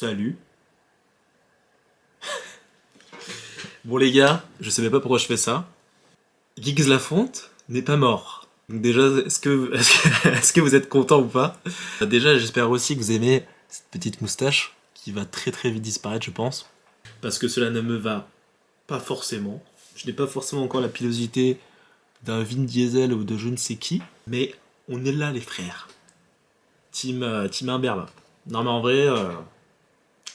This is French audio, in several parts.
Salut. Bon les gars, je sais même pas pourquoi je fais ça. Giggs Lafonte n'est pas mort. Donc déjà, est-ce que vous êtes content ou pas? Déjà, j'espère aussi que vous aimez cette petite moustache qui va très très vite disparaître, je pense. Parce que cela ne me va pas forcément. Je n'ai pas forcément encore la pilosité d'un Vin Diesel ou de je ne sais qui. Mais on est là les frères. Team Imberbe. Non mais en vrai,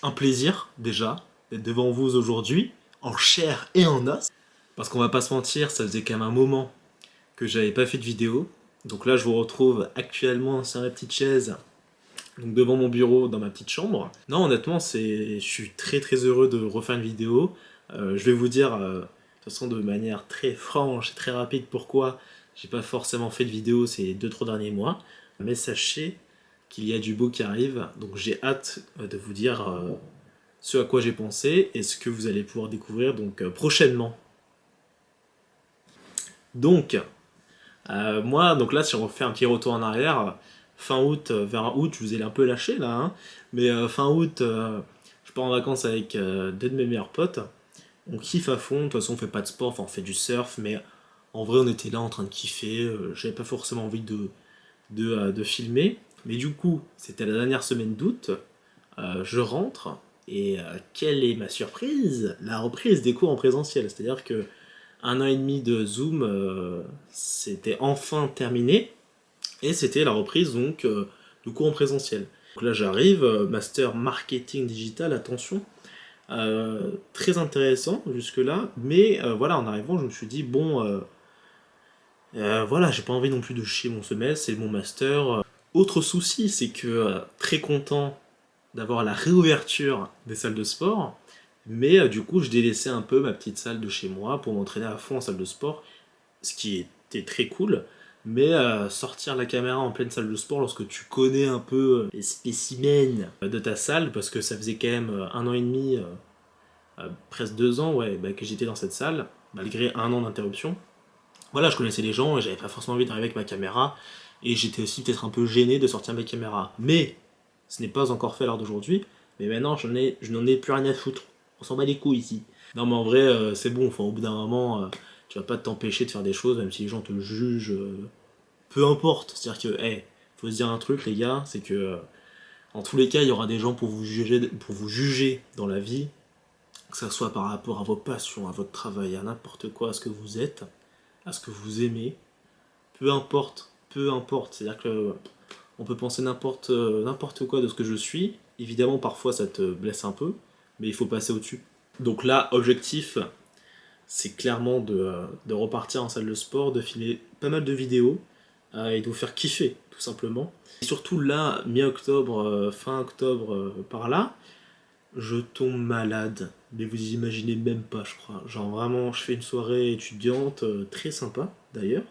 un plaisir déjà d'être devant vous aujourd'hui, en chair et en os. Parce qu'on va pas se mentir, ça faisait quand même un moment que j'avais pas fait de vidéo. Donc là, je vous retrouve actuellement sur la petite chaise, donc devant mon bureau, dans ma petite chambre. Non, honnêtement, je suis très très heureux de refaire une vidéo. Je vais vous dire, de toute façon, de manière très franche et très rapide, pourquoi j'ai pas forcément fait de vidéo ces 2-3 derniers mois. Mais sachez qu'il y a du beau qui arrive, donc j'ai hâte de vous dire ce à quoi j'ai pensé et ce que vous allez pouvoir découvrir donc prochainement. Donc, moi, donc là, si on refait un petit retour en arrière, fin août, vers août, je vous ai un peu lâché là, hein, mais fin août, je pars en vacances avec deux de mes meilleurs potes. On kiffe à fond, de toute façon, on fait pas de sport, enfin, on fait du surf, mais en vrai, on était là en train de kiffer. J'avais pas forcément envie de filmer, mais du coup, c'était la dernière semaine d'août. Je rentre et quelle est ma surprise? La reprise des cours en présentiel, c'est-à-dire que un an et demi de Zoom, c'était enfin terminé et c'était la reprise donc de cours en présentiel. Donc là j'arrive, master marketing digital, attention, très intéressant jusque-là, mais voilà, en arrivant je me suis dit bon, voilà, j'ai pas envie non plus de chier mon semestre, c'est mon master. Autre souci, c'est que très content d'avoir la réouverture des salles de sport, mais du coup je délaissais un peu ma petite salle de chez moi pour m'entraîner à fond en salle de sport, ce qui était très cool. Mais sortir la caméra en pleine salle de sport lorsque tu connais un peu les spécimens de ta salle, parce que ça faisait quand même un an et demi, presque 2 ans ouais, bah, que j'étais dans cette salle, malgré un an d'interruption. Voilà, je connaissais les gens et j'avais pas forcément envie d'arriver avec ma caméra, et j'étais aussi peut-être un peu gêné de sortir ma caméra. Mais ce n'est pas encore fait à l'heure d'aujourd'hui, mais maintenant je n'en ai plus rien à foutre. On s'en bat les couilles ici. Non mais en vrai, c'est bon, enfin, au bout d'un moment, tu vas pas t'empêcher de faire des choses, même si les gens te jugent, peu importe. C'est-à-dire que, hey, faut se dire un truc les gars, c'est que en tous les cas, il y aura des gens pour vous juger dans la vie, que ça soit par rapport à vos passions, à votre travail, à n'importe quoi, à ce que vous êtes, à ce que vous aimez, peu importe, peu importe. C'est-à-dire que on peut penser n'importe quoi de ce que je suis. Évidemment, parfois ça te blesse un peu, mais il faut passer au-dessus. Donc là, objectif, c'est clairement de repartir en salle de sport, de filmer pas mal de vidéos et de vous faire kiffer, tout simplement. Et surtout là, mi-octobre, fin octobre, par là, je tombe malade. Mais vous imaginez même pas, je crois. Genre vraiment, je fais une soirée étudiante, très sympa d'ailleurs.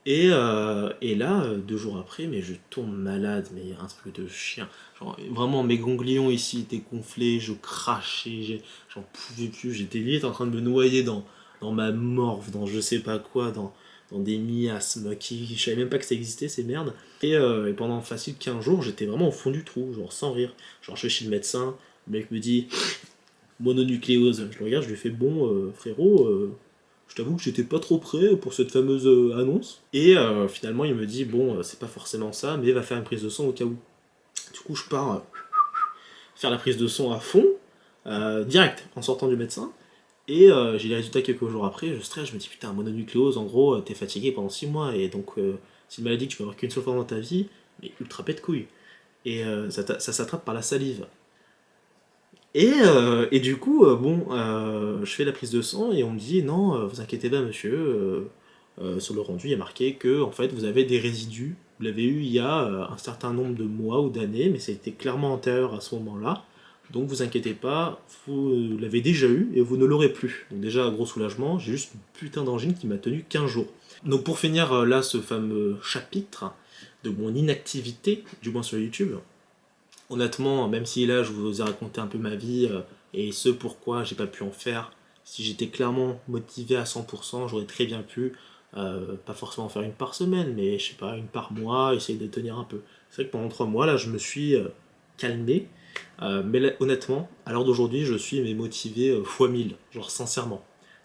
Et là, 2 jours après, mais je tombe malade, mais un truc de chien. Genre, vraiment, mes ganglions ici étaient gonflés, je crachais, j'en pouvais plus. J'étais limite en train de me noyer dans ma morve, dans je sais pas quoi, dans des miasmes je savais même pas que ça existait, ces merdes. Et pendant facile 15 jours, j'étais vraiment au fond du trou, genre sans rire. Genre, je vais chez le médecin, le mec me dit mononucléose. Je le regarde, je lui fais bon, frérot. Je t'avoue que j'étais pas trop prêt pour cette fameuse annonce. Et finalement, il me dit bon, c'est pas forcément ça, mais va faire une prise de sang au cas où. Du coup, je pars faire la prise de sang à fond, direct, en sortant du médecin. Et j'ai les résultats quelques jours après, je stresse, je me dis putain, mononucléose, en gros, t'es fatigué pendant 6 mois, et donc c'est une maladie que tu peux avoir qu'une seule fois dans ta vie, mais ultra pète couille. Et ça s'attrape par la salive. Et du coup, bon, je fais la prise de sang et on me dit non, vous inquiétez pas, monsieur. Sur le rendu, il y a marqué que en fait, vous avez des résidus. Vous l'avez eu il y a un certain nombre de mois ou d'années, mais c'était clairement antérieur à ce moment-là. Donc vous inquiétez pas, vous l'avez déjà eu et vous ne l'aurez plus. Donc déjà, gros soulagement, j'ai juste une putain d'angine qui m'a tenu 15 jours. Donc pour finir là ce fameux chapitre de mon inactivité, du moins sur YouTube, honnêtement, même si là je vous ai raconté un peu ma vie et ce pourquoi j'ai pas pu en faire, si j'étais clairement motivé à 100%, j'aurais très bien pu, pas forcément faire une par semaine, mais je sais pas, une par mois, essayer de tenir un peu. C'est vrai que pendant 3 mois là, je me suis calmé Mais là, honnêtement, à l'heure d'aujourd'hui, je suis mais motivé fois 1000, genre sincèrement.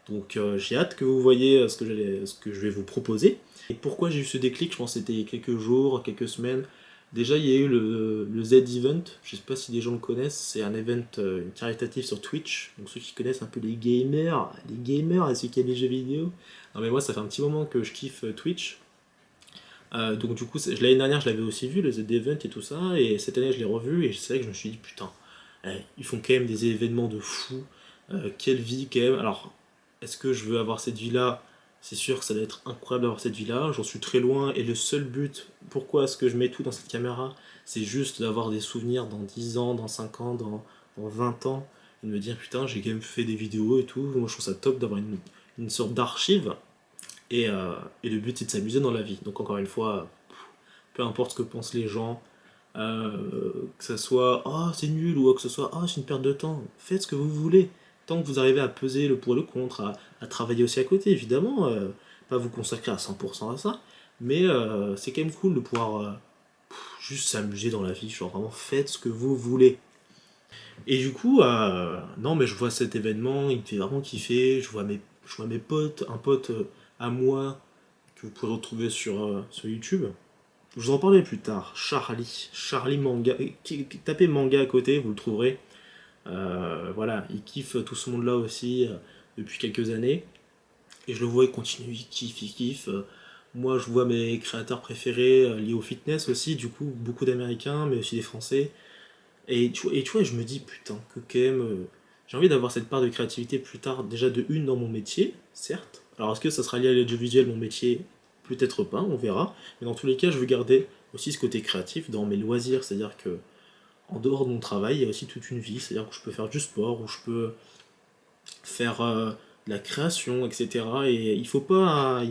Donc j'ai hâte que vous voyez ce que je vais vous proposer. Et pourquoi j'ai eu ce déclic, je pense que c'était il y a quelques jours, quelques semaines. Déjà, il y a eu le Z-Event, je sais pas si des gens le connaissent, c'est un event caritatif sur Twitch. Donc ceux qui connaissent un peu les gamers et ceux qui aiment les jeux vidéo. Non mais moi, ça fait un petit moment que je kiffe Twitch. Donc du coup, l'année dernière, je l'avais aussi vu, le Z-Event et tout ça, et cette année, je l'ai revu, et c'est vrai que je me suis dit, putain, ils font quand même des événements de fou, quelle vie quand même. Alors, est-ce que je veux avoir cette vie-là? C'est sûr que ça doit être incroyable d'avoir cette vie-là, j'en suis très loin, et le seul but, pourquoi est-ce que je mets tout dans cette caméra, c'est juste d'avoir des souvenirs dans 10 ans, dans 5 ans, dans 20 ans, et de me dire, putain, j'ai quand même fait des vidéos et tout, moi je trouve ça top d'avoir une sorte d'archive, et le but c'est de s'amuser dans la vie. Donc encore une fois, peu importe ce que pensent les gens, que ça soit oh c'est nul ou que ce soit oh c'est une perte de temps, faites ce que vous voulez. Tant que vous arrivez à peser le pour et le contre, à travailler aussi à côté, évidemment, pas vous consacrer à 100% à ça, mais c'est quand même cool de pouvoir juste s'amuser dans la vie, genre vraiment faites ce que vous voulez. Et du coup, non mais je vois cet événement, il me fait vraiment kiffer, je vois mes potes, un pote à moi que vous pouvez retrouver sur YouTube. Je vous en parlerai plus tard. Charlie Manga. Tapez manga à côté, vous le trouverez. Voilà, il kiffe tout ce monde-là aussi depuis quelques années. Et je le vois, il continue, il kiffe. Moi, je vois mes créateurs préférés liés au fitness aussi, du coup, beaucoup d'Américains, mais aussi des Français. Et tu vois, je me dis, putain, que quand même, j'ai envie d'avoir cette part de créativité plus tard, déjà de une dans mon métier, certes. Alors, est-ce que ça sera lié à l'audiovisuel, mon métier? Peut-être pas, on verra. Mais dans tous les cas, je veux garder aussi ce côté créatif dans mes loisirs, c'est-à-dire que en dehors de mon travail, il y a aussi toute une vie, c'est-à-dire que je peux faire du sport, ou je peux faire de la création, etc. Et il faut pas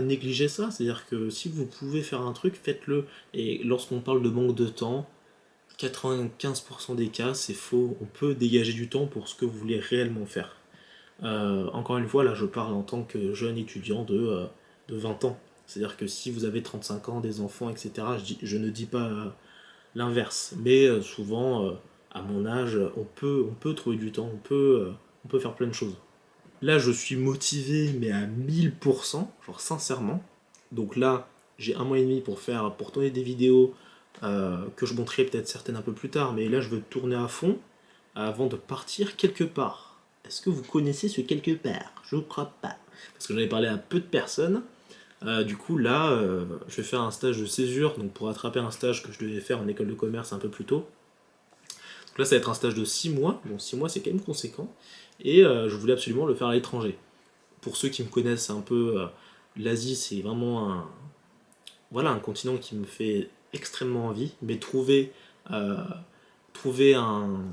négliger ça, c'est-à-dire que si vous pouvez faire un truc, faites-le. Et lorsqu'on parle de manque de temps, 95% des cas, c'est faux. On peut dégager du temps pour ce que vous voulez réellement faire. Encore une fois, là, je parle en tant que jeune étudiant de 20 ans. C'est-à-dire que si vous avez 35 ans, des enfants, etc., je ne dis pas l'inverse. Mais souvent, à mon âge, on peut trouver du temps, on peut faire plein de choses. Là, je suis motivé, mais à 1000%, genre sincèrement. Donc là, j'ai un mois et demi pour tourner des vidéos que je montrerai peut-être certaines un peu plus tard, mais là, je veux tourner à fond avant de partir quelque part. Est-ce que vous connaissez ce quelque part? Je ne crois pas. Parce que j'en ai parlé à peu de personnes. Du coup, là, je vais faire un stage de césure, donc pour rattraper un stage que je devais faire en école de commerce un peu plus tôt. Donc là, ça va être un stage de 6 mois. Bon, 6 mois, c'est quand même conséquent. Et je voulais absolument le faire à l'étranger. Pour ceux qui me connaissent un peu, l'Asie, c'est vraiment voilà, un continent qui me fait extrêmement envie. Mais euh, trouver un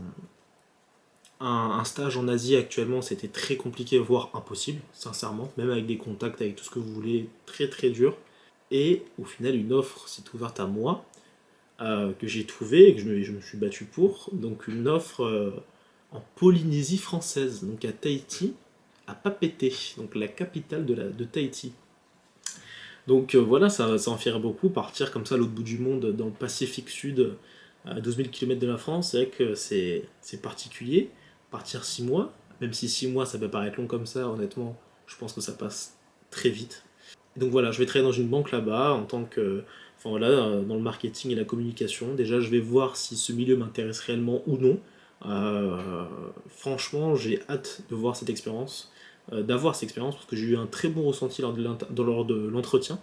stage en Asie actuellement, c'était très compliqué, voire impossible, sincèrement. Même avec des contacts, avec tout ce que vous voulez, très très dur. Et au final, une offre s'est ouverte à moi, que j'ai trouvée et que je me suis battu pour. Donc une offre en Polynésie française, donc à Tahiti, à Papeete, donc la capitale de Tahiti. Donc voilà, ça en ferait beaucoup, partir comme ça à l'autre bout du monde, dans le Pacifique Sud, à 12 000 km de la France, c'est vrai que c'est particulier. Partir 6 mois, même si 6 mois ça peut paraître long comme ça, honnêtement, je pense que ça passe très vite. Donc voilà, je vais travailler dans une banque là-bas en tant que, enfin voilà, dans le marketing et la communication. Déjà, je vais voir si ce milieu m'intéresse réellement ou non. Franchement, j'ai hâte de voir cette expérience, d'avoir cette expérience parce que j'ai eu un très bon ressenti lors de l'entretien.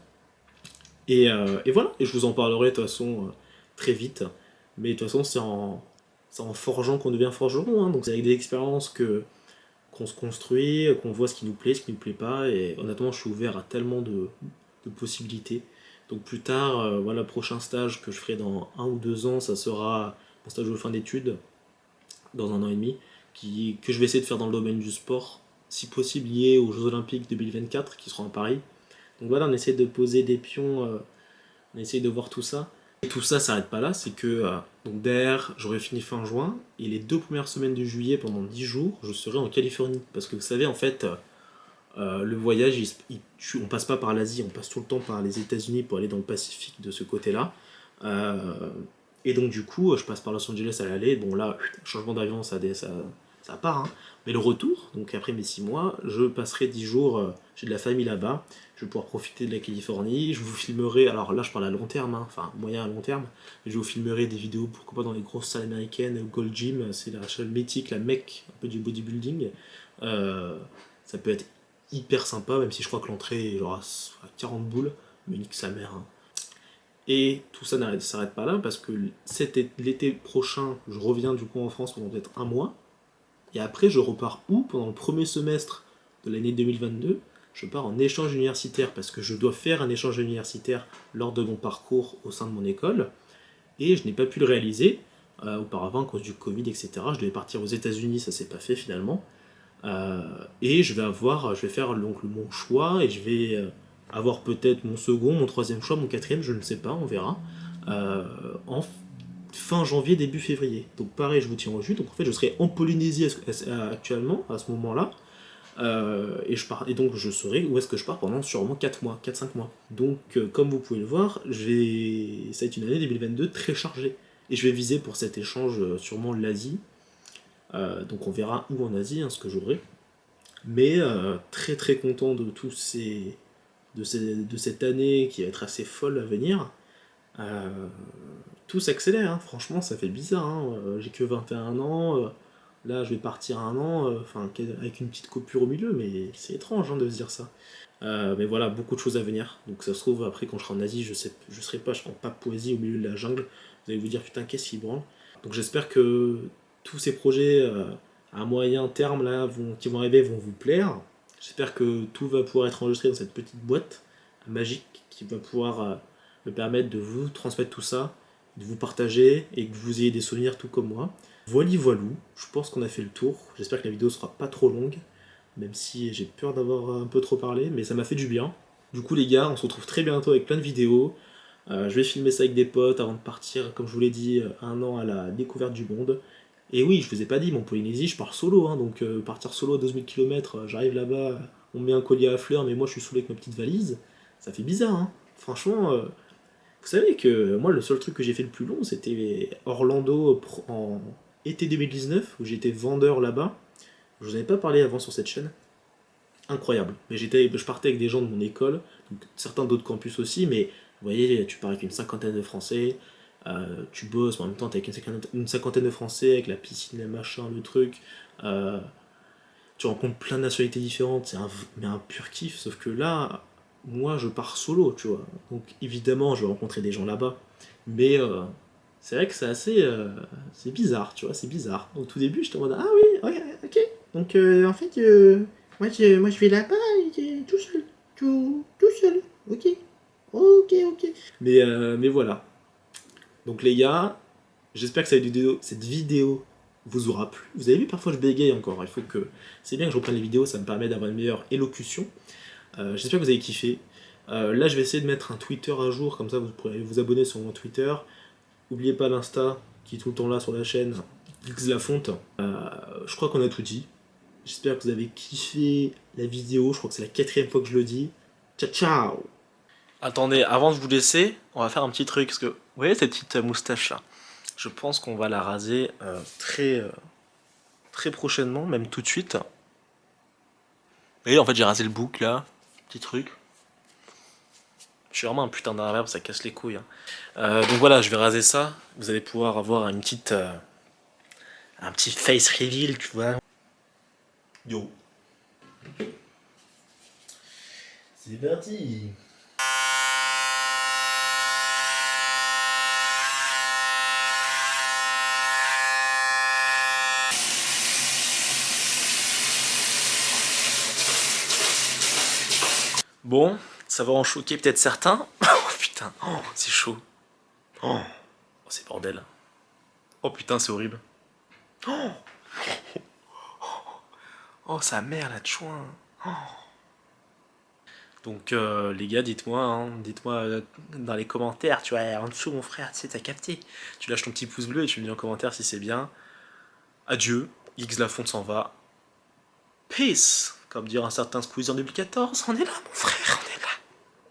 Et voilà, et je vous en parlerai de toute façon très vite. Mais de toute façon, c'est en forgeant qu'on devient forgeron, hein. Donc c'est avec des expériences qu'on se construit, qu'on voit ce qui nous plaît pas, et honnêtement je suis ouvert à tellement de possibilités. Donc plus tard, voilà, le prochain stage que je ferai dans 1 ou 2 ans, ça sera mon stage de fin d'études, dans 1 an et demi, que je vais essayer de faire dans le domaine du sport, si possible lié aux Jeux Olympiques 2024 qui seront à Paris. Donc voilà, on essaie de poser des pions, on essaie de voir tout ça. Et tout ça s'arrête pas là, c'est que donc derrière, j'aurai fini fin juin, et les 2 premières semaines de juillet, pendant 10 jours, je serai en Californie. Parce que vous savez, en fait, le voyage, on passe pas par l'Asie, on passe tout le temps par les États-Unis pour aller dans le Pacifique de ce côté-là. Euh, Et donc du coup, je passe par Los Angeles à l'aller. Bon là, changement d'avion, ça part. Hein. Mais le retour, donc après mes 6 mois, je passerai 10 jours, j'ai de la famille là-bas. Je vais pouvoir profiter de la Californie. Je vous filmerai, alors là je parle à long terme, hein, enfin moyen à long terme. Je vous filmerai des vidéos, pourquoi pas dans les grosses salles américaines. Gold Gym, c'est la salle mythique, la mecque un peu du bodybuilding. Ça peut être hyper sympa, même si je crois que l'entrée est genre à 40 boules. Mais nique sa mère. Hein. Et tout ça ne s'arrête pas là parce que l'été prochain, je reviens du coup en France pendant peut-être un mois. Et après, je repars où? Pendant le premier semestre de l'année 2022, je pars en échange universitaire parce que je dois faire un échange universitaire lors de mon parcours au sein de mon école. Et je n'ai pas pu le réaliser auparavant à cause du Covid, etc. Je devais partir aux États-Unis, ça s'est pas fait finalement. Et je vais faire donc mon choix et je vais avoir peut-être mon second, mon troisième choix, mon quatrième, je ne sais pas, on verra. En fin janvier, début février. Donc pareil, je vous tiens au jus. Donc en fait, je serai en Polynésie actuellement, à ce moment-là. Et donc je saurai où est-ce que je pars pendant sûrement 4 mois, 4-5 mois. Donc comme vous pouvez le voir, ça va être une année 2022 très chargée. Et je vais viser pour cet échange sûrement l'Asie. Donc on verra où en Asie, hein, ce que j'aurai. Mais très très content de cette année qui va être assez folle à venir. Euh, tout s'accélère, hein. Franchement ça fait bizarre. Hein. J'ai que 21 ans, là je vais partir un an, avec une petite coupure au milieu, mais c'est étrange hein, de se dire ça. Mais voilà, beaucoup de choses à venir. Donc ça se trouve après quand je serai en Asie, je serai en Papouasie au milieu de la jungle. Vous allez vous dire putain qu'est-ce qui branle. Donc j'espère que tous ces projets à moyen terme là qui vont arriver vont vous plaire. J'espère que tout va pouvoir être enregistré dans cette petite boîte magique qui va pouvoir me permettre de vous transmettre tout ça, de vous partager et que vous ayez des souvenirs tout comme moi. Voilou, je pense qu'on a fait le tour. J'espère que la vidéo sera pas trop longue, même si j'ai peur d'avoir un peu trop parlé, mais ça m'a fait du bien. Du coup les gars, on se retrouve très bientôt avec plein de vidéos. Je vais filmer ça avec des potes avant de partir, comme je vous l'ai dit, un an à la découverte du monde. Et oui, je vous ai pas dit, mon Polynésie, je pars solo, hein, donc partir solo à 12 000 km, j'arrive là-bas, on me met un collier à fleurs, mais moi je suis saoulé avec ma petite valise, ça fait bizarre, hein. Franchement, vous savez que moi le seul truc que j'ai fait le plus long, c'était Orlando en été 2019, où j'étais vendeur là-bas. Je vous en avais pas parlé avant sur cette chaîne. Incroyable. Mais je partais avec des gens de mon école, donc certains d'autres campus aussi, mais vous voyez, tu pars avec une cinquantaine de Français, tu bosses, mais en même temps, t'es avec une cinquantaine de Français, avec la piscine, le machin, le truc. euh, Tu rencontres plein de nationalités différentes, mais un pur kiff. Sauf que là, moi, je pars solo, tu vois. Donc évidemment, je vais rencontrer des gens là-bas. Mais c'est vrai que c'est bizarre, tu vois, c'est bizarre. Au tout début, j'étais en mode, ah oui, ok, ok. Donc en fait, moi je vais là-bas, tout seul. Tout seul. Ok. Ok, ok. Mais voilà. Donc les gars, j'espère que cette vidéo vous aura plu. Vous avez vu, parfois je bégaye encore. Il faut que. C'est bien que je reprenne les vidéos, ça me permet d'avoir une meilleure élocution. J'espère que vous avez kiffé. Là, je vais essayer de mettre un Twitter à jour, comme ça vous pourrez vous abonner sur mon Twitter. N'oubliez pas l'Insta, qui est tout le temps là sur la chaîne, X Lafonte. Je crois qu'on a tout dit. J'espère que vous avez kiffé la vidéo. Je crois que c'est la 4e fois que je le dis. Ciao, ciao! Attendez, avant de vous laisser, on va faire un petit truc. Parce que, vous voyez cette petite moustache là? Je pense qu'on va la raser très prochainement, même tout de suite. Vous voyez, en fait, j'ai rasé le bouc là. Petit truc. Je suis vraiment un putain d'inverbe, ça casse les couilles. Hein. Donc voilà, je vais raser ça. Vous allez pouvoir avoir un petit face reveal, tu vois. Yo. C'est parti. Bon, ça va en choquer peut-être certains. Oh putain, oh, c'est chaud. Oh, c'est bordel. Oh putain, c'est horrible. Oh, oh sa mère la chouin. Oh. Donc les gars, dites-moi, hein, dites-moi dans les commentaires, tu vois, en dessous mon frère, tu sais, t'as capté. Tu lâches ton petit pouce bleu et tu me dis en commentaire si c'est bien. Adieu, X Lafonte s'en va. Peace, comme dire un certain Squeezie en 2014, on est là mon frère.